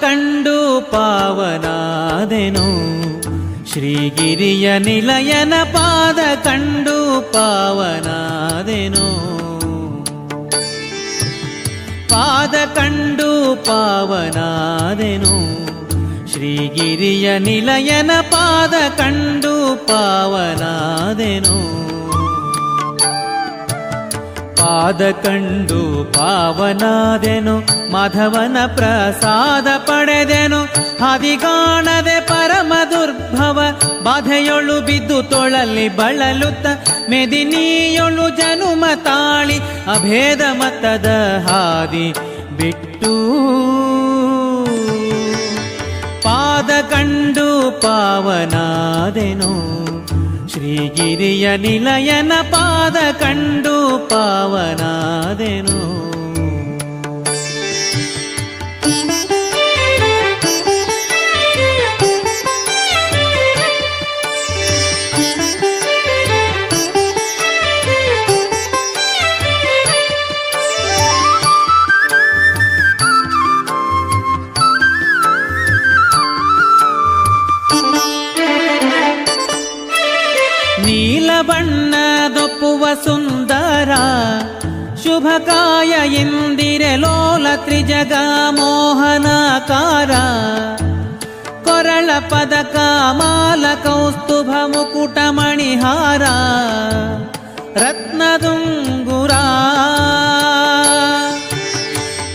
ಕಂಡು ಪಾವನಾದೆನು, ಶ್ರೀಗಿರಿಯ ನಿಲಯನ ಪಾದ ಕಂಡು ಪಾವನಾದೆನು. ಪಾದ ಕಂಡು ಪಾವನಾದೆನು, ಶ್ರೀಗಿರಿಯ ನಿಲಯನ ಪಾದ ಕಂಡು ಪಾವನಾದೆನು. ಪಾದ ಕಂಡು ಪಾವನಾದೆನು, ಮಾಧವನ ಪ್ರಸಾದ ಪಡೆದೆನು. ಹದಿಗಾಣದೆ ಪರಮ ದುರ್ಭವ ಬಾಧೆಯೊಳು ಬಿದ್ದು ತೊಳಲಿ ಬಳಲುತ್ತ, ಮೆದಿನಿಯೊಳು ಜನುಮ ತಾಳಿ ಅಭೇದ ಮತದ ಹಾದಿ ಬಿಟ್ಟು. ಪಾದ ಕಂಡು ಪಾವನಾದೆನು, ಶ್ರೀಗಿರಿಯ ನಿಲಯನ ಪಾದ ಕಂಡು ಪಾವನಾದೆನು. ಬಣ್ಣದೊಪ್ಪುವ ಸುಂದರ ಶುಭಕಾಯ ಇಂದಿರೆ ಲೋಲ ತ್ರಿಜಗ ಮೋಹನಾಕಾರ. ಕೊರಳ ಪದಕ ಮಾಲ ಕೌಸ್ತುಭ ಮುಕುಟ ಮಣಿಹಾರ ರತ್ನದುಂಗುರ.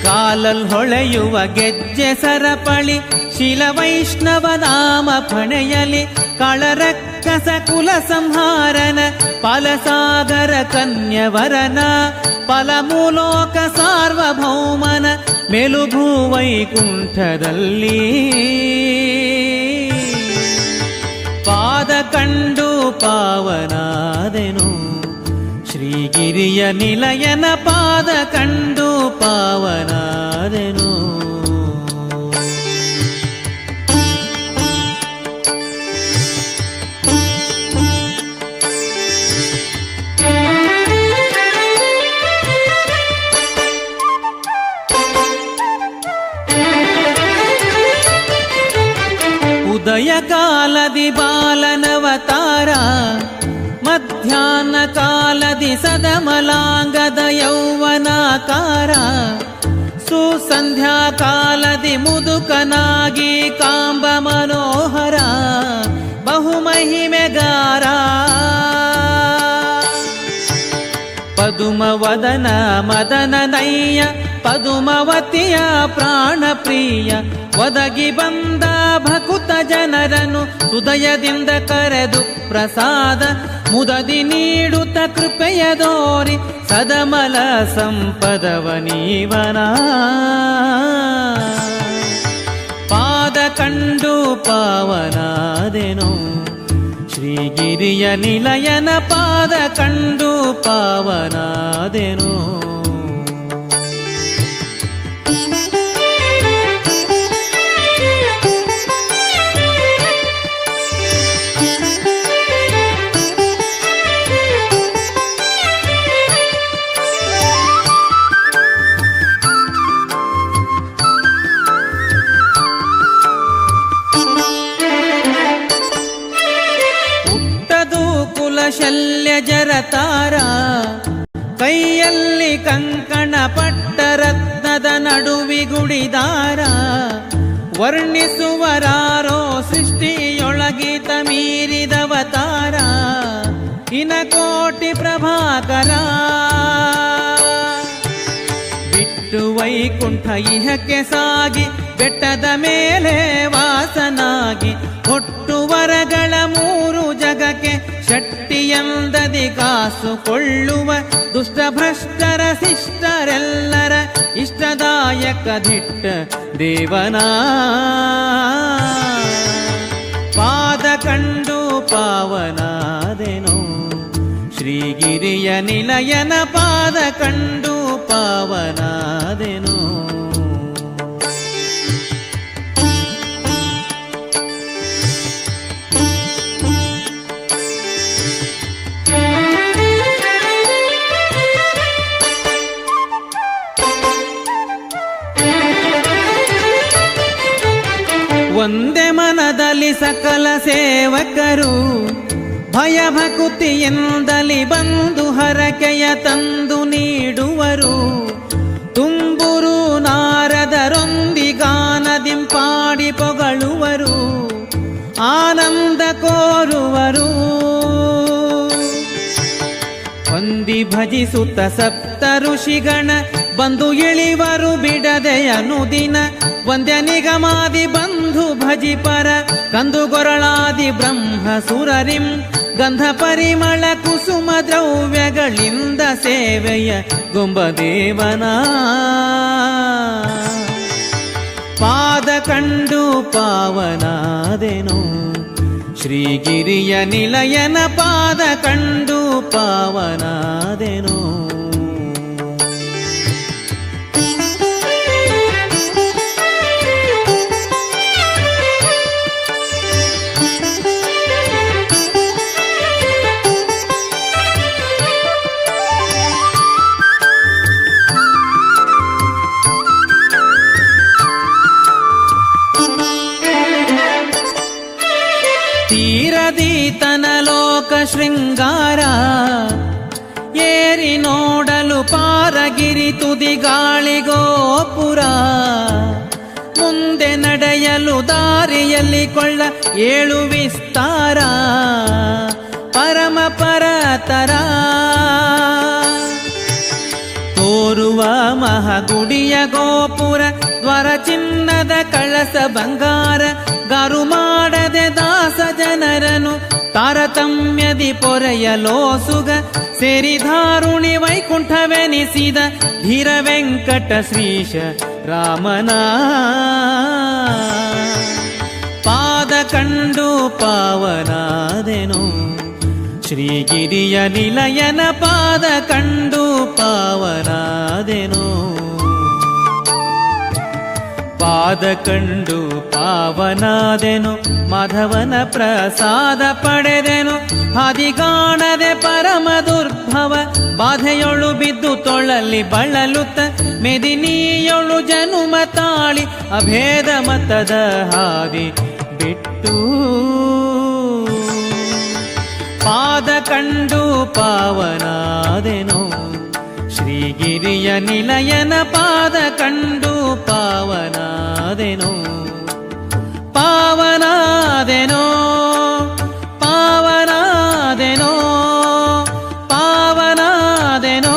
ಕಾಲಲ್ ಹೊಳೆಯುವ ಗೆಜ್ಜೆ ಸರಪಳಿ ಶಿಲ ವೈಷ್ಣವ ನಾಮ ಪಣೆಯಲಿ. ಕಳರಕ್ಕಸ ಕುಲ ಸಂಹಾರನ ಫಲಸಾಗರ ಕನ್ಯವರನ ಫಲಮೂಲೋಕ ಸಾರ್ವಭೌಮನ ಮೆಲುಭೂ ವೈಕುಂಠದಲ್ಲಿ. ಪಾದ ಕಂಡು ಪಾವನಾದೆನು, ಶ್ರೀಗಿರಿಯ ನಿಲಯನ ಪಾದ ಕಂಡು ಪಾವನಾದೆನು. ಉದಯ ಕಾಲದಿ ಬಾಲನವತಾರ, ಮಧ್ಯಾಹ್ನ ಕಾಲದಿ ಸದಮಲಾಂಗದ ಯೌವನಾಕಾರ. ಸುಸಂಧ್ಯಾ ಕಾಲದಿ ಮುದುಕನಾಗಿ ಕಾಂಬ ಮನೋಹರ ಬಹುಮಹಿಮೆಗಾರ. ಪದುಮವದನ ಮದನ ನಯ್ಯ ಪದುಮವತಿಯ ಪ್ರಾಣ ಪ್ರಿಯ. ಒದಗಿ ಬಂದ ಭಕುತ ಜನರನ್ನು ಹೃದಯದಿಂದ ಕರೆದು ಪ್ರಸಾದ ಮುದದಿ ನೀಡುತ್ತ ಕೃಪೆಯ ದೋರಿ ಸದಮಲ ಸಂಪದವ ನೀವನ. ಪಾದ ಕಂಡು ಪಾವನಾದೆನು, ಶ್ರೀಗಿರಿಯ ನಿಲಯನ ಪಾದ ಕಂಡು ಪಾವನಾದೆನು. ಶಲ್ಯ ಜರತಾರ ಕೈಯಲ್ಲಿ ಕಂಕಣ ಪಟ್ಟ ರತ್ನದ ನಡುವಿಗುಡಿದಾರ. ವರ್ಣಿಸುವರಾರೋ ಸೃಷ್ಟಿಯೊಳಗಿತ ಮೀರಿದವತಾರ ಇನಕೋಟಿ ಪ್ರಭಾಕರ. ಬಿಟ್ಟು ವೈಕುಂಠ ಇಹಕ್ಕೆ ಸಾಗಿ ಬೆಟ್ಟದ ಮೇಲೆ ವಾಸನಾಗಿ. ಹೊಟ್ಟು ವರಗಳ ಮೂರು ಜಗಕ್ಕೆ ಶಟ್ಟಿಯಂದದಿ ಕಾಸುಕೊಳ್ಳುವ ದುಷ್ಟ ಭ್ರಷ್ಟರ ಶಿಷ್ಟರೆಲ್ಲರ ಇಷ್ಟದಾಯಕ ದಿಟ್ಟ ದೇವನ. ಪಾದ ಕಂಡು ಪಾವನಾದೆನು, ಶ್ರೀಗಿರಿಯ ನಿಲಯನ ಪಾದ ಕಂಡು ಪಾವನಾದೆನು. ಒಂದೇ ಮನದಲ್ಲಿ ಸಕಲ ಸೇವಕರು ಭಯಭಕುತಿಯಿಂದಲಿ ಬಂದು ಹರಕೆಯ ತಂದು ನೀಡುವರು. ತುಂಬುರು ನಾರದರೊಂದಿಗಾನದಿಂಪಾಡಿ ಪೊಗಳುವರು, ಆನಂದ ಕೋರುವರು. ಹೊಂದಿ ಭಜಿಸುತ್ತ ಸಪ್ತ ಋಷಿಗಣ ಬಂದು ಇಳಿವರು ಬಿಡದೆ ಅನುದಿನ. ವಂದ್ಯ ನಿಗಮಾದಿ ಬಂಧು ಭಜಿಪರ ಕಂದುಗೊರಳಾದಿ ಬ್ರಹ್ಮ ಸುರರಿಂ. ಗಂಧ ಪರಿಮಳ ಕುಸುಮ ದ್ರವ್ಯಗಳಿಂದ ಸೇವೆಯ ಗೊಂಬದೇವನ ಪಾದ ಕಂಡು ಪಾವನಾದೆನು. ಶ್ರೀಗಿರಿಯ ನಿಲಯನ ಪಾದ ಕಂಡು ಪಾವನಾದೆನು. ತೀರದೀತನ ಲೋಕ ಶೃಂಗಾರ ಏರಿ ನೋಡಲು ಪಾರಗಿರಿ ತುದಿ ಗಾಳಿಗೋಪುರ. ಮುಂದೆ ನಡೆಯಲು ದಾರಿಯಲ್ಲಿ ಕೊಳ್ಳ ಏಳು ವಿಸ್ತಾರ ಪರಮ ಪರತರ. ತೋರುವ ಮಹಗುಡಿಯ ಗೋಪುರ ದ್ವಾರ ಚಿನ್ನದ ಕಳಸ ಬಂಗಾರ. ಗಾರು ಮಾಡದೆ ದಾಸ ಜನರನು ತಾರತಮ್ಯದಿ ಪೊರೆಯಲೋಸುಗ. ಸೇರಿಧಾರುಣಿ ವೈಕುಂಠವೆನಿಸಿದ ಧೀರ ವೆಂಕಟ ಶ್ರೀಶ ರಾಮನ ಪಾದ ಕಂಡು ಪಾವನಾದೆನು. ಶ್ರೀಗಿರಿಯ ನಿಲಯನ ಪಾದ ಕಂಡು ಪಾವನಾದೆನು. ಪಾದ ಕಂಡು ಪಾವನಾದೆನು, ಮಾಧವನ ಪ್ರಸಾದ ಪಡೆದೆನು. ಹಾದಿಗಾಣದೆ ಪರಮ ದುರ್ಭವ ಬಾಧೆಯೊಳು ಬಿದ್ದು ತೊಳಲಿ ಬಳಲುತ್ತ. ಮೆದಿನಿಯೊಳು ಜನುಮ ತಾಳಿ ಅಭೇದ ಮತದ ಹಾದಿ ಬಿಟ್ಟು. ಪಾದ ಕಂಡು ಪಾವನಾದೆನು. ಶ್ರೀಗಿರಿಯ ನಿಲಯನ ಪಾದ ಕಂಡು ಪಾವನಾದೆನು. ಪಾವನಾದೆನೋ ಪಾವನಾದೆನೋ ಪಾವನಾದೆನೋ.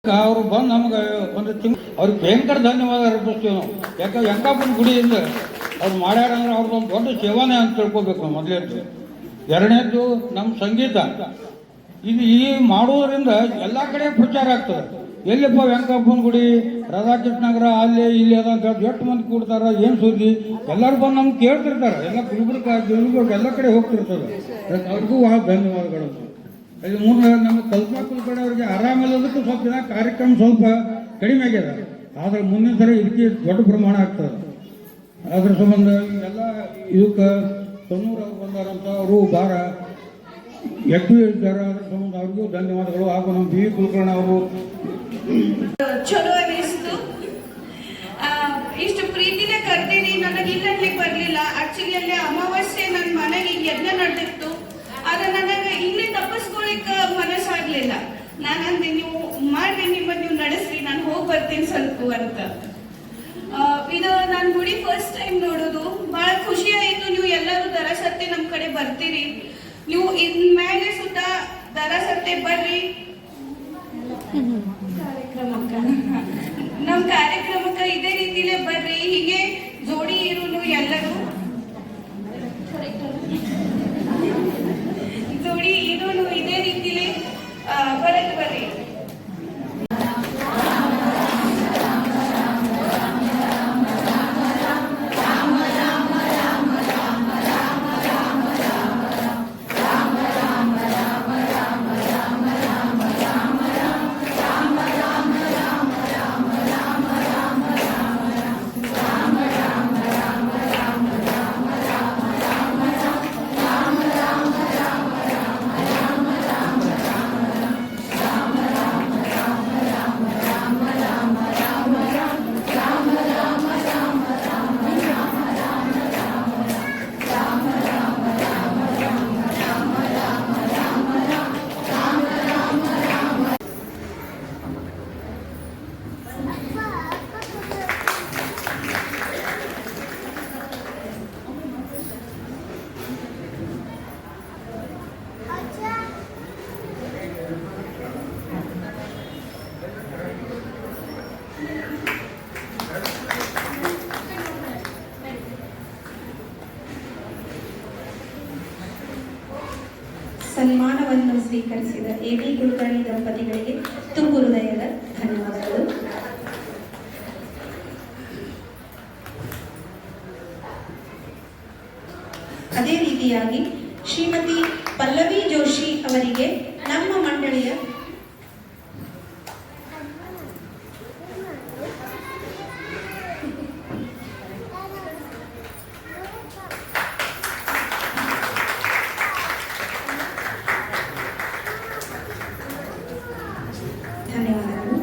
ಅವರು ಬಂದು ನಮ್ಗೆ ಒಂದು ಅವ್ರಿಗೆ ಭಯಂಕರ ಧನ್ಯವಾದ ಅರ್ಪಿಸ್ತೀವಿ ನಾವು. ಯಾಕೆ ವೆಂಕಪ್ಪನ ಗುಡಿಯಿಂದ ಅವ್ರು ಮಾಡ್ಯಾರಂದ್ರೆ ಅವ್ರದ್ದೊಂದು ದೊಡ್ಡ ಸೇವನೆ ಅಂತ ತಿಳ್ಕೊಬೇಕು ನಾವು ಮೊದಲೇದ್ದು. ಎರಡನೇದ್ದು ನಮ್ಮ ಸಂಗೀತ ಇದು ಈ ಮಾಡೋದ್ರಿಂದ ಎಲ್ಲ ಕಡೆ ಪ್ರಚಾರ ಆಗ್ತದೆ. ಎಲ್ಲಿಪ್ಪ ವೆಂಕಪ್ಪನ ಗುಡಿ ರಾಧಾಕೃಷ್ಣ ನಗರ ಅಲ್ಲಿ ಇಲ್ಲಿ ಅದ ಅಂತ ಎಷ್ಟು ಮಂದಿ ಕೂಡ್ತಾರ, ಏನು ಸುದ್ದಿ ಎಲ್ಲರೂ ಬಂದು ನಮ್ಗೆ ಕೇಳ್ತಿರ್ತಾರೆ. ಎಲ್ಲ ಗುಲ್ಬರ್ಗ ಎಲ್ಲ ಕಡೆ ಹೋಗ್ತಿರ್ತದೆ. ಅವ್ರಿಗೂ ಭಾಳ ಧನ್ಯವಾದಗಳು. ಇದು ಮೂರನೇ ನಮ್ಮ ಕಲ್ಪನಾ ಕುಲಕರ್ಣಿ ಅವರಿಗೆ ಆರಾಮಿಲ್ಲದಕ್ಕೂ ಸ್ವಲ್ಪ ದಿನ ಕಾರ್ಯಕ್ರಮ ಸ್ವಲ್ಪ ಕಡಿಮೆ ಆಗ್ಯದ. ಆದರೆ ಮುಂದಿನ ಸರಿ ಇದಕ್ಕೆ ದೊಡ್ಡ ಪ್ರಮಾಣ ಆಗ್ತದೆ. ಅದ್ರ ಸಂಬಂಧ ಎಲ್ಲ ಇದಕ್ಕೆ ತೊನ್ನೂರು ಬಂದಾರಂತ ಅವರು ಭಾರ ಎದ್ದು ಇದ್ದಾರೆ. ಅದ್ರ ಸಂಬಂಧ ಅವ್ರಿಗೂ ಧನ್ಯವಾದಗಳು. ಹಾಗೂ ನಮ್ಮ ಬಿ ಕುಲಕರ್ಣಿ ಅವರು ಚಲೋ ಅನಿಸ್ತು. ಇಷ್ಟು ಪ್ರೀತಿನ ಕರ್ದೀನಿ, ನನಗೆ ಇಲ್ಲನ್ಲಿಕ್ಕೆ ಬರ್ಲಿಲ್ಲ. ಆಕ್ಚುಲಿ ಅಲ್ಲಿ ಅಮಾವಾಸ್ಯೆ ನನ್ನ ಮನೆಗೆ ಯಜ್ಞ ನಡೆದಿತ್ತು. ಆದ್ರೆ ನನಗೆ ಇಲ್ಲಿ ತಪ್ಪಿಸ್ಕೊಳಿಕ್ ಮನಸ್ಸಾಗ್ಲಿಲ್ಲ. ನಾನಂದೆ ನೀವು ಮಾಡ್ರಿ, ನೀವು ನಡೆಸ್ರಿ, ನಾನು ಹೋಗಿ ಬರ್ತೀನಿ ಸ್ವಲ್ಪ ಅಂತ. ಇದು ನಾನು ಗುಡಿ ಫಸ್ಟ್ ಟೈಮ್ ನೋಡೋದು. ಬಹಳ ಖುಷಿ ಆಯ್ತು. ನೀವು ಎಲ್ಲರೂ ದರಸತ್ತೆ ನಮ್ ಕಡೆ ಬರ್ತೀರಿ. ನೀವು ಇನ್ಮೇಲೆ ಸುತ್ತ ದರಸತ್ತೆ ಬರ್ರಿ ನಮ್ ಕಾರ್ಯಕ್ರಮಕ್ಕೆ ಇದೇ ರೀತಿಲೇ ಬರ್ರಿ. ಹೀಗೆ ಜೋಡಿ ಇರುನು ಎಲ್ಲರೂ ಜೋಡಿ ಇರುನು ಇದೇ ರೀತಿಲೇ ಬರತ್ ಬರ್ರಿ. ಸನ್ಮಾನವನ್ನು ಸ್ವೀಕರಿಸಿದ ಎ.ಡಿ. ಕುಲಕರ್ಣಿ ದಂಪತಿಗಳಿಗೆ ತುಂಬು ಹೃದಯದ ಧನ್ಯವಾದಗಳು. ಅದೇ ರೀತಿಯಾಗಿ ಶ್ರೀಮತಿ ಪಲ್ಲವಿ ಜೋಶಿ ಅವರಿಗೆ ನಮ್ಮ ಮಂಡಳಿಯ ಧನ್ಯವಾದಗಳು.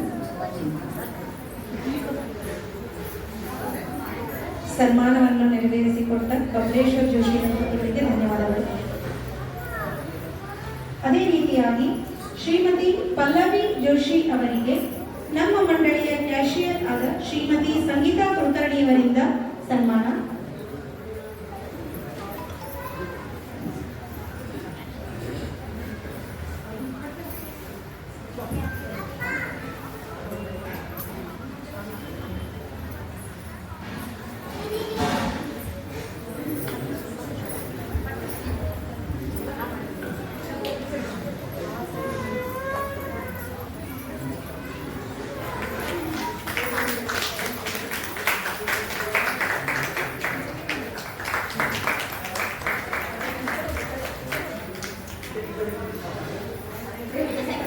ಸನ್ಮಾನವನ್ನು ನೆರವೇರಿಸಿಕೊಟ್ಟ ಕಮಲೇಶ್ವರ್ ಜೋಶಿ ದಂಪತಿಗಳಿಗೆ ಧನ್ಯವಾದಗಳು. ಅದೇ ರೀತಿಯಾಗಿ ಶ್ರೀಮತಿ ಪಲ್ಲವಿ ಜೋಶಿ ಅವರಿಗೆ ನಮ್ಮ ಮಂಡಳಿಯ ಕ್ಯಾಶಿಯರ್ ಆದ ಶ್ರೀಮತಿ ಸಂಗೀತಾ ಕುಲಕರ್ಣಿಯವರಿಂದ ಸನ್ಮಾನ.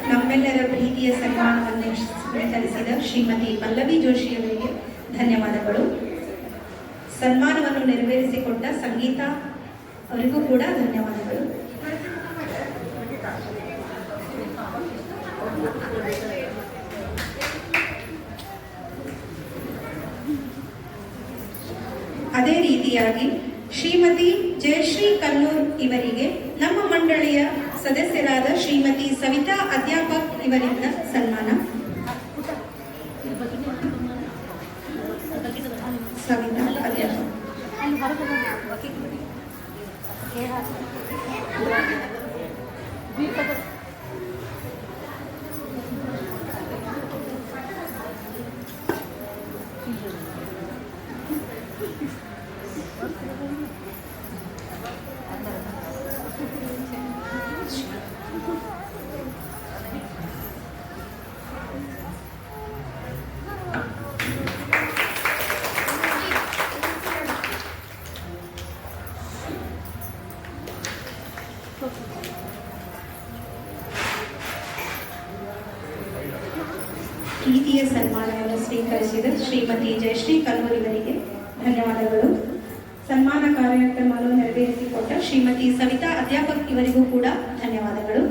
ನಮ್ಮೆಲ್ಲರ ಪ್ರೀತಿಯ ಸನ್ಮಾನವನ್ನು ಸ್ವೀಕರಿಸಿದ ಶ್ರೀಮತಿ ಪಲ್ಲವಿ ಜೋಶಿ ಅವರಿಗೆ ಧನ್ಯವಾದಗಳು. ಸನ್ಮಾನವನ್ನು ನೆರವೇರಿಸಿಕೊಟ್ಟ ಸಂಗೀತಾ ಅವರಿಗೂ ಕೂಡ ಧನ್ಯವಾದಗಳು. ಅದೇ ರೀತಿಯಾಗಿ ಶ್ರೀಮತಿ ಜಯಶ್ರೀ ಕಲ್ಲೂರ್ ಇವರಿಗೆ ನಮ್ಮ ಮಂಡಳಿಯ ಸದಸ್ಯರಾದ ಶ್ರೀಮತಿ ಸವಿತಾ ಅಧ್ಯಾಪಕ್ ಇವರಿಂದ ಸನ್ಮಾನ. ಸವಿತಾ ಅಧ್ಯಾಪಕ್. ಪ್ರೀತಿಯ ಸನ್ಮಾನವನ್ನು ಸ್ವೀಕರಿಸಿದ ಶ್ರೀಮತಿ ಜಯಶ್ರೀ ಕಲ್ಲೂರ್ ಇವರಿಗೆ ಧನ್ಯವಾದಗಳು. ಸನ್ಮಾನ ಕಾರ್ಯಕ್ರಮವನ್ನು ನೆರವೇರಿಸಿಕೊಟ್ಟ ಶ್ರೀಮತಿ ಸವಿತಾ ಅಧ್ಯಾಪಕ್ ಇವರಿಗೂ ಕೂಡ ಧನ್ಯವಾದಗಳು.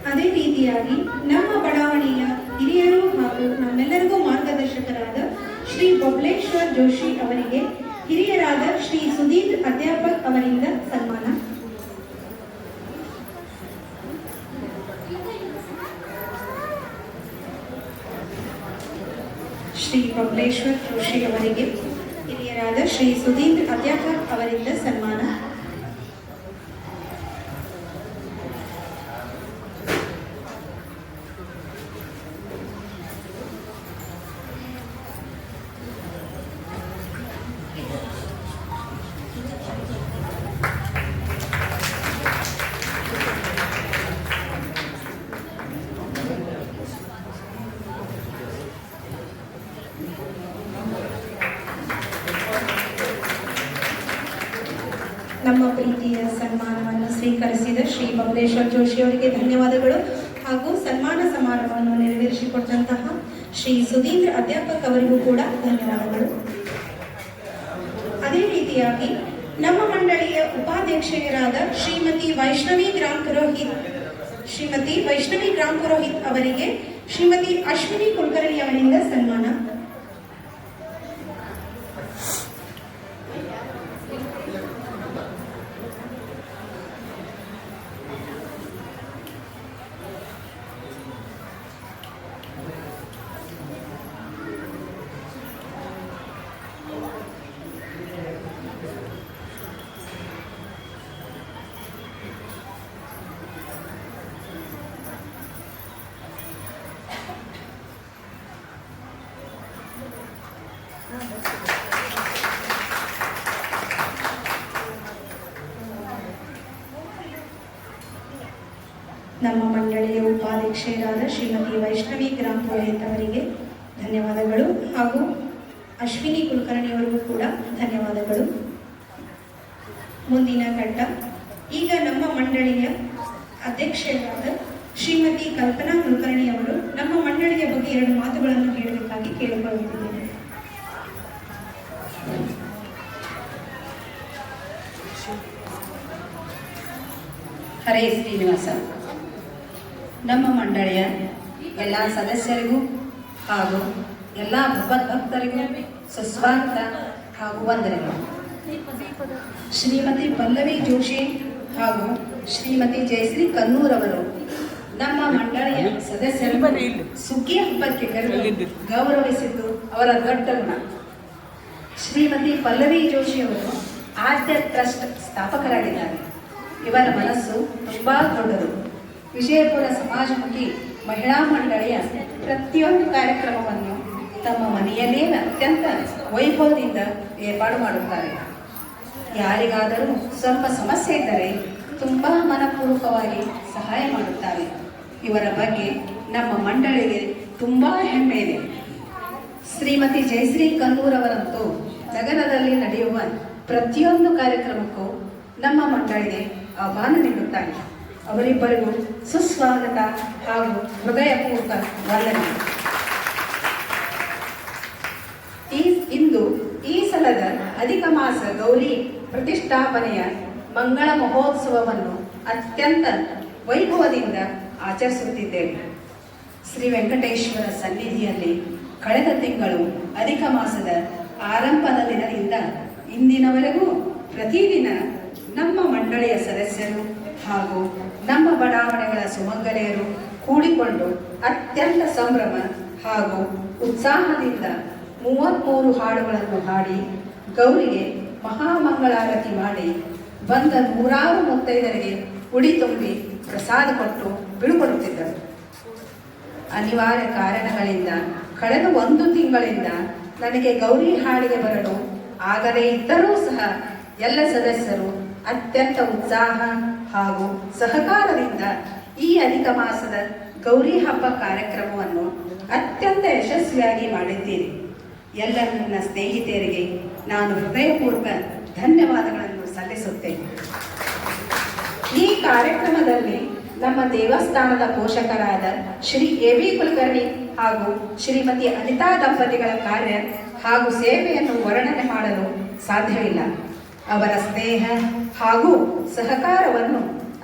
ಅದೇ ರೀತಿಯಾಗಿ ನಮ್ಮ ಬಡಾವಣೆಯ ಹಿರಿಯರು ಹಾಗೂ ನಮ್ಮೆಲ್ಲರಿಗೂ ಮಾರ್ಗದರ್ಶಕರಾದ ಶ್ರೀ ಬೊಬ್ಲೇಶ್ವರ್ ಜೋಶಿ ಅವರಿಗೆ ಹಿರಿಯರಾದ ಶ್ರೀ ಸುಧೀರ್ ಅಧ್ಯಾಪಕ್ ಅವರಿಂದ ಸನ್ಮಾನ. ಶ್ರೀ ಬೊಬ್ಲೇಶ್ವರ್ ಜೋಶಿ ಅವರಿಗೆ ಹಿರಿಯರಾದ ಶ್ರೀ ಸುಧೀರ್ ಅಧ್ಯಾಪಕ್ ಅವರಿಂದ ಸನ್ಮಾನ. ನಮ್ಮ ಪ್ರೀತಿಯ ಸನ್ಮಾನವನ್ನು ಸ್ವೀಕರಿಸಿದ ಶ್ರೀ ಬೊಬ್ಲೇಶ್ವರ್ ಜೋಶಿ ಅವರಿಗೆ ಧನ್ಯವಾದಗಳು ಹಾಗೂ ಸನ್ಮಾನ ಸಮಾರಂಭವನ್ನು ನೆರವೇರಿಸಿಕೊಟ್ಟಂತಹ ಶ್ರೀ ಸುಧೀಂದ್ರ ಅಧ್ಯಾಪಕ್ ಅವರಿಗೂ ಕೂಡ ಧನ್ಯವಾದಗಳು. ಅದೇ ರೀತಿಯಾಗಿ ನಮ್ಮ ಮಂಡಳಿಯ ಉಪಾಧ್ಯಕ್ಷರಾದ ಶ್ರೀಮತಿ ವೈಷ್ಣವಿ ಗ್ರಾಮ್ ಪುರೋಹಿತ್ ಅವರಿಗೆ ಶ್ರೀಮತಿ ಅಶ್ವಿನಿ ಕುಲಕರ್ಣಿ ಅವರಿಂದ ಸನ್ಮಾನ. ನಮ್ಮ ಮಂಡಳಿಯ ಉಪಾಧ್ಯಕ್ಷರಾದ ಶ್ರೀಮತಿ ವೈಷ್ಣವಿ ಗ್ರಾಮ್ ಪುರೋಹಿತ್ ಅವರಿಗೆ ಧನ್ಯವಾದಗಳು ಹಾಗೂ ಅಶ್ವಿನಿ ಕುಲಕರ್ಣಿ ಅವರಿಗೂ ಕೂಡ ಧನ್ಯವಾದಗಳು. ಮುಂದಿನ ಘಟ್ಟ ಈಗ ನಮ್ಮ ಮಂಡಳಿಯ ಅಧ್ಯಕ್ಷರಾದ ಶ್ರೀಮತಿ ಕಲ್ಪನಾ ಕುಲಕರ್ಣಿ ಅವರು ನಮ್ಮ ಮಂಡಳಿಯ ಬಗ್ಗೆ 2 ಮಾತುಗಳನ್ನು ಹೇಳಬೇಕಾಗಿ ಕೇಳಿಕೊಳ್ಳುತ್ತಿದ್ದೇನೆ. ಹರೇ ಶ್ರೀನಿವಾಸ. ನಮ್ಮ ಮಂಡಳಿಯ ಎಲ್ಲ ಸದಸ್ಯರಿಗೂ ಹಾಗೂ ಎಲ್ಲ ಭಗವದ್ಭಕ್ತರಿಗೂ ಸುಸ್ವಾಗತ ಹಾಗೂ ವಂದನೆಗಳು. ಶ್ರೀಮತಿ ಪಲ್ಲವಿ ಜೋಶಿ ಹಾಗೂ ಶ್ರೀಮತಿ ಜಯಶ್ರೀ ಕನ್ನೂರ್ ಅವರು ನಮ್ಮ ಮಂಡಳಿಯ ಸದಸ್ಯರು ಸುಗ್ಗಿ ಹಬ್ಬಕ್ಕೆ ಕರೆದು ಗೌರವಿಸಿದ್ದು ಅವರ ದೊಡ್ಡ ಗುಣ. ಶ್ರೀಮತಿ ಪಲ್ಲವಿ ಜೋಶಿ ಅವರು ಆದ್ಯ ಟ್ರಸ್ಟ್ ಸ್ಥಾಪಕರಾಗಿದ್ದಾರೆ. ಇವರ ಮನಸ್ಸು ತುಂಬಾ ದೊಡ್ಡದು. ವಿಜಯಪುರ ಸಮಾಜಮುಖಿ ಮಹಿಳಾ ಮಂಡಳಿಯ ಪ್ರತಿಯೊಂದು ಕಾರ್ಯಕ್ರಮವನ್ನು ತಮ್ಮ ಮನೆಯಲ್ಲೇ ಅತ್ಯಂತ ವೈಭವದಿಂದ ಏರ್ಪಾಡು ಮಾಡುತ್ತಾರೆ. ಯಾರಿಗಾದರೂ ಸ್ವಲ್ಪ ಸಮಸ್ಯೆ ಇದ್ದರೆ ತುಂಬಾ ಮನಪೂರ್ವಕವಾಗಿ ಸಹಾಯ ಮಾಡುತ್ತಾರೆ. ಇವರ ಬಗ್ಗೆ ನಮ್ಮ ಮಂಡಳಿಗೆ ತುಂಬಾ ಹೆಮ್ಮೆ ಇದೆ. ಶ್ರೀಮತಿ ಜಯಶ್ರೀ ಕನ್ನೂರ್ ಅವರಂತೂ ನಗರದಲ್ಲಿ ನಡೆಯುವ ಪ್ರತಿಯೊಂದು ಕಾರ್ಯಕ್ರಮಕ್ಕೂ ನಮ್ಮ ಮಂಡಳಿಗೆ ಆಹ್ವಾನ ನೀಡುತ್ತಾರೆ. ಅವರಿಬ್ಬರಿಗೂ ಸುಸ್ವಾಗತ ಹಾಗೂ ಹೃದಯಪೂರ್ವಕ ವಂದನೆ. ಇಂದು ಈ ಸಲದ ಅಧಿಕ ಮಾಸ ಗೌರಿ ಪ್ರತಿಷ್ಠಾಪನೆಯ ಮಂಗಳ ಮಹೋತ್ಸವವನ್ನು ಅತ್ಯಂತ ವೈಭವದಿಂದ ಆಚರಿಸುತ್ತಿದ್ದೇವೆ. ಶ್ರೀ ವೆಂಕಟೇಶ್ವರ ಸನ್ನಿಧಿಯಲ್ಲಿ ಕಳೆದ ತಿಂಗಳು ಅಧಿಕ ಮಾಸದ ಆರಂಭದ ದಿನದಿಂದ ಇಂದಿನವರೆಗೂ ಪ್ರತಿದಿನ ನಮ್ಮ ಮಂಡಳಿಯ ಸದಸ್ಯರು ಹಾಗೂ ನಮ್ಮ ಬಡಾವಣೆಗಳ ಸುಮಂಗಲೆಯರು ಕೂಡಿಕೊಂಡು ಅತ್ಯಂತ ಸಂಭ್ರಮ ಹಾಗೂ ಉತ್ಸಾಹದಿಂದ 33 ಹಾಡುಗಳನ್ನು ಹಾಡಿ ಗೌರಿಗೆ ಮಹಾಮಂಗಳಾರತಿ ಮಾಡಿ ಬಂದ 100 ಮುತ್ತೈದರಿಗೆ ಉಡಿ ತುಂಬಿ ಪ್ರಸಾದ ಕೊಟ್ಟು ಬೀಳ್ಕೊಡುತ್ತಿದ್ದರು. ಅನಿವಾರ್ಯ ಕಾರಣಗಳಿಂದ ಕಳೆದ 1 ತಿಂಗಳಿಂದ ನನಗೆ ಗೌರಿ ಹಾಡಿಗೆ ಬರಲು ಆಗದೇ ಇದ್ದರೂ ಸಹ ಎಲ್ಲ ಸದಸ್ಯರು ಅತ್ಯಂತ ಉತ್ಸಾಹ ಹಾಗೂ ಸಹಕಾರದಿಂದ ಈ ಅಧಿಕ ಮಾಸದ ಗೌರಿ ಹಬ್ಬ ಕಾರ್ಯಕ್ರಮವನ್ನು ಅತ್ಯಂತ ಯಶಸ್ವಿಯಾಗಿ ಮಾಡಿದ್ದೀರಿ. ಎಲ್ಲ ನನ್ನ ಸ್ನೇಹಿತರಿಗೆ ನಾನು ಹೃದಯಪೂರ್ವಕ ಧನ್ಯವಾದಗಳನ್ನು ಸಲ್ಲಿಸುತ್ತೇನೆ. ಈ ಕಾರ್ಯಕ್ರಮದಲ್ಲಿ ನಮ್ಮ ದೇವಸ್ಥಾನದ ಪೋಷಕರಾದ ಶ್ರೀ ಎ.ವಿ. ಕುಲಕರ್ಣಿ ಹಾಗೂ ಶ್ರೀಮತಿ ಅನಿತಾ ದಂಪತಿಗಳ ಕಾರ್ಯ ಹಾಗೂ ಸೇವೆಯನ್ನು ವರ್ಣನೆ ಮಾಡಲು ಸಾಧ್ಯವಿಲ್ಲ. ಅವರ ಸ್ನೇಹ ಹಾಗೂ ಸಹಕಾರವನ್ನು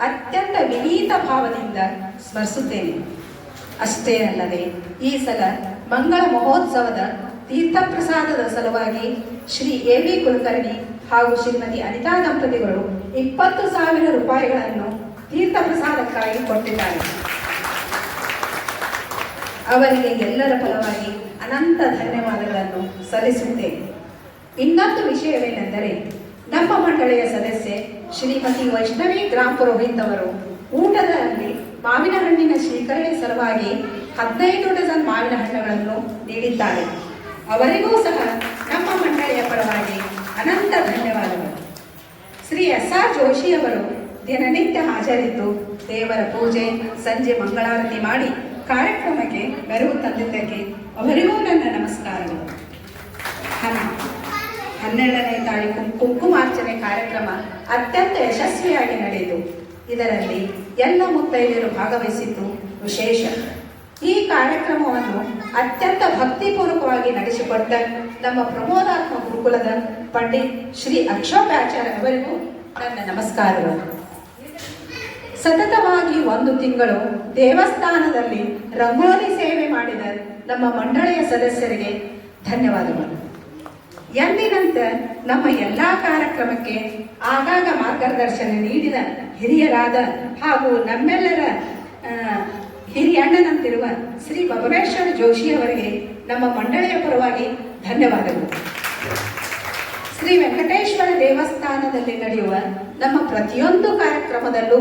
ಅತ್ಯಂತ ವಿನೀತ ಭಾವದಿಂದ ಸ್ಮರಿಸುತ್ತೇನೆ. ಅಷ್ಟೇ ಅಲ್ಲದೆ ಈ ಸಲ ಮಂಗಳ ಮಹೋತ್ಸವದ ತೀರ್ಥಪ್ರಸಾದದ ಸಲುವಾಗಿ ಶ್ರೀ ಎ.ವಿ. ಕುಲಕರ್ಣಿ ಹಾಗೂ ಶ್ರೀಮತಿ ಅನಿತಾ ದಂಪತಿಗಳು 20,000 ರೂಪಾಯಿಗಳನ್ನು ತೀರ್ಥಪ್ರಸಾದಕ್ಕಾಗಿ ಕೊಟ್ಟಿದ್ದಾರೆ. ಅವರಿಗೆ ಎಲ್ಲರ ಫಲವಾಗಿ ಅನಂತ ಧನ್ಯವಾದಗಳನ್ನು ಸಲ್ಲಿಸುತ್ತೇನೆ. ಇನ್ನೊಂದು ವಿಷಯವೇನೆಂದರೆ, ನಮ್ಮ ಮಂಡಳಿಯ ಸದಸ್ಯೆ ಶ್ರೀಮತಿ ವೈಷ್ಣವಿ ಗ್ರಾಮ್ ಪುರೋಹಿತ್ ಅವರು ಊಟದಲ್ಲಿ ಮಾವಿನ ಹಣ್ಣಿನ ಸ್ವೀಕರಣೆ ಸಲುವಾಗಿ 15 ಡಜನ್ ಮಾವಿನ ಹಣ್ಣುಗಳನ್ನು ನೀಡಿದ್ದಾರೆ. ಅವರಿಗೂ ಸಹ ನಮ್ಮ ಮಂಡಳಿಯ ಪರವಾಗಿ ಅನಂತ ಧನ್ಯವಾದಗಳು. ಶ್ರೀ ಎಸ್.ಆರ್. ಜೋಶಿ ಅವರು ದಿನನಿತ್ಯ ಹಾಜರಿದ್ದು ದೇವರ ಪೂಜೆ, ಸಂಜೆ ಮಂಗಳಾರತಿ ಮಾಡಿ ಕಾರ್ಯಕ್ರಮಕ್ಕೆ ಮೆರುಗು ತಂದಿದ್ದಕ್ಕೆ ಅವರಿಗೂ ನನ್ನ ನಮಸ್ಕಾರಗಳು. 12ನೇ ತಾರೀಕು ಕುಂಕುಮಾರ್ಚನೆ ಕಾರ್ಯಕ್ರಮ ಅತ್ಯಂತ ಯಶಸ್ವಿಯಾಗಿ ನಡೆಯಿತು. ಇದರಲ್ಲಿ ಎಲ್ಲ ಮುತ್ತೈದೆಯರು ಭಾಗವಹಿಸಿದ್ದು ವಿಶೇಷ. ಈ ಕಾರ್ಯಕ್ರಮವನ್ನು ಅತ್ಯಂತ ಭಕ್ತಿಪೂರ್ವಕವಾಗಿ ನಡೆಸಿಕೊಟ್ಟ ನಮ್ಮ ಪ್ರಮೋದಾತ್ಮ ಗುರುಕುಲದ ಪಂಡಿತ್ ಶ್ರೀ ಅಕ್ಷೋಪಾಚಾರ್ಯ ಅವರಿಗೂ ನನ್ನ ನಮಸ್ಕಾರಗಳು. ಸತತವಾಗಿ 1 ತಿಂಗಳು ದೇವಸ್ಥಾನದಲ್ಲಿ ರಂಗೋಲಿ ಸೇವೆ ಮಾಡಿದ ನಮ್ಮ ಮಂಡಳಿಯ ಸದಸ್ಯರಿಗೆ ಧನ್ಯವಾದಗಳು. ಎಂದಿನಂತೆ ನಮ್ಮ ಎಲ್ಲಾ ಕಾರ್ಯಕ್ರಮಕ್ಕೆ ಆಗಾಗ ಮಾರ್ಗದರ್ಶನ ನೀಡಿದ ಹಿರಿಯರಾದ ಹಾಗೂ ನಮ್ಮೆಲ್ಲರ ಹಿರಿಯಣ್ಣನಂತಿರುವ ಶ್ರೀ ಬಬಲೇಶ್ವರ ಜೋಶಿ ಅವರಿಗೆ ನಮ್ಮ ಮಂಡಳಿಯ ಪರವಾಗಿ ಧನ್ಯವಾದಗಳು. ಶ್ರೀ ವೆಂಕಟೇಶ್ವರ ದೇವಸ್ಥಾನದಲ್ಲಿ ನಡೆಯುವ ನಮ್ಮ ಪ್ರತಿಯೊಂದು ಕಾರ್ಯಕ್ರಮದಲ್ಲೂ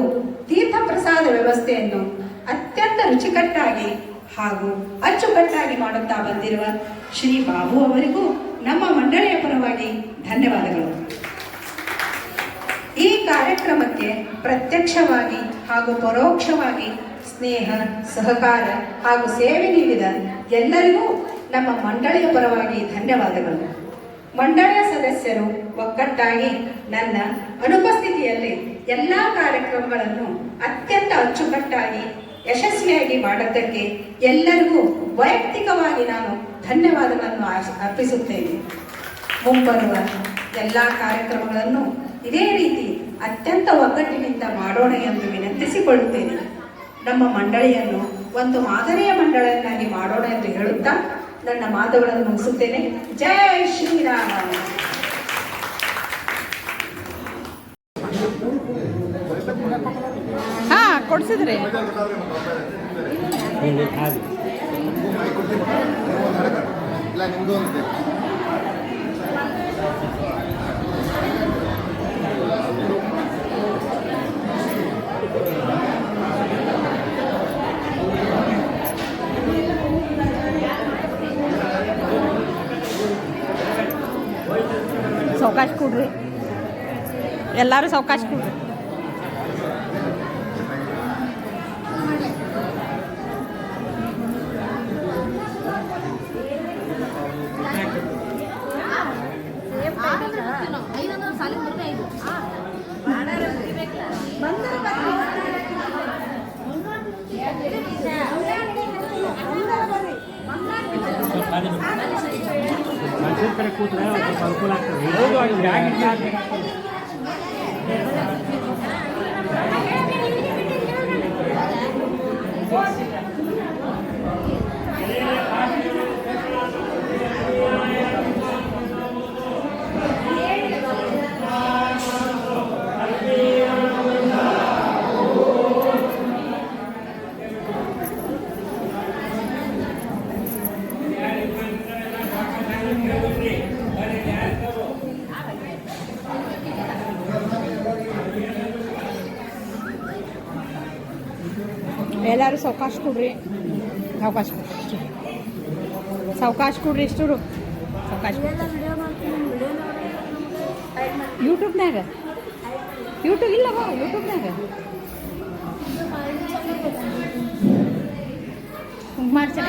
ತೀರ್ಥ ಪ್ರಸಾದ ವ್ಯವಸ್ಥೆಯನ್ನು ಅತ್ಯಂತ ರುಚಿಕಟ್ಟಾಗಿ ಹಾಗೂ ಅಚ್ಚುಕಟ್ಟಾಗಿ ಮಾಡುತ್ತಾ ಬಂದಿರುವ ಶ್ರೀ ಬಾಬು ಅವರಿಗೂ ನಮ್ಮ ಮಂಡಳಿಯ ಪರವಾಗಿ ಧನ್ಯವಾದಗಳು. ಈ ಕಾರ್ಯಕ್ರಮಕ್ಕೆ ಪ್ರತ್ಯಕ್ಷವಾಗಿ ಹಾಗೂ ಪರೋಕ್ಷವಾಗಿ ಸ್ನೇಹ, ಸಹಕಾರ ಹಾಗೂ ಸೇವೆ ನೀಡಿದ ಎಲ್ಲರಿಗೂ ನಮ್ಮ ಮಂಡಳಿಯ ಪರವಾಗಿ ಧನ್ಯವಾದಗಳು. ಮಂಡಳಿಯ ಸದಸ್ಯರು ಒಗ್ಗಟ್ಟಾಗಿ ನನ್ನ ಅನುಪಸ್ಥಿತಿಯಲ್ಲಿ ಎಲ್ಲ ಕಾರ್ಯಕ್ರಮಗಳನ್ನು ಅತ್ಯಂತ ಅಚ್ಚುಕಟ್ಟಾಗಿ ಯಶಸ್ವಿಯಾಗಿ ಮಾಡುವುದಕ್ಕೆ ಎಲ್ಲರಿಗೂ ವೈಯಕ್ತಿಕವಾಗಿ ನಾನು ಧನ್ಯವಾದಗಳನ್ನು ಅರ್ಪಿಸುತ್ತೇನೆ. ಮುಂಬರುವ ಎಲ್ಲ ಕಾರ್ಯಕ್ರಮಗಳನ್ನು ಇದೇ ರೀತಿ ಅತ್ಯಂತ ಒಗ್ಗಟ್ಟಿನಿಂದ ಮಾಡೋಣ ಎಂದು ವಿನಂತಿಸಿಕೊಳ್ಳುತ್ತೇನೆ. ನಮ್ಮ ಮಂಡಳಿಯನ್ನು ಒಂದು ಮಾದರಿಯ ಮಂಡಳಿಯನ್ನಾಗಿ ಮಾಡೋಣ ಎಂದು ಹೇಳುತ್ತಾ ನನ್ನ ಮಾತುಗಳನ್ನು ಮುಗಿಸುತ್ತೇನೆ. ಜೈ ಶ್ರೀರಾಮ. ಕೊಡ್ಸಿದ್ರಿ ಸಾವಕಾಶ ಕೊಡ್ರಿ, ಎಲ್ಲರೂ ಸಾವಕಾಶ ಕೊಡ್ರಿ. ಕೂತ್ರೆ ಅನುಕೂಲ ಆಗ್ತದೆ. ಎಲ್ಲರೂ ಸಾವಕಾಶ ಕೊಡ್ರಿ, ಸಾವಕಾಶ ಕೊಡ್ರಿ, ಸಾವಕಾಶ ಕೊಡ್ರಿ. ಎಷ್ಟು ಸಾವಕಾಶ ಯೂಟ್ಯೂಬ್ನಾಗ ಇಲ್ಲವ ಯೂಟ್ಯೂಬ್ನಾಗ ಮಾಡ್ಸಲ್ಲ.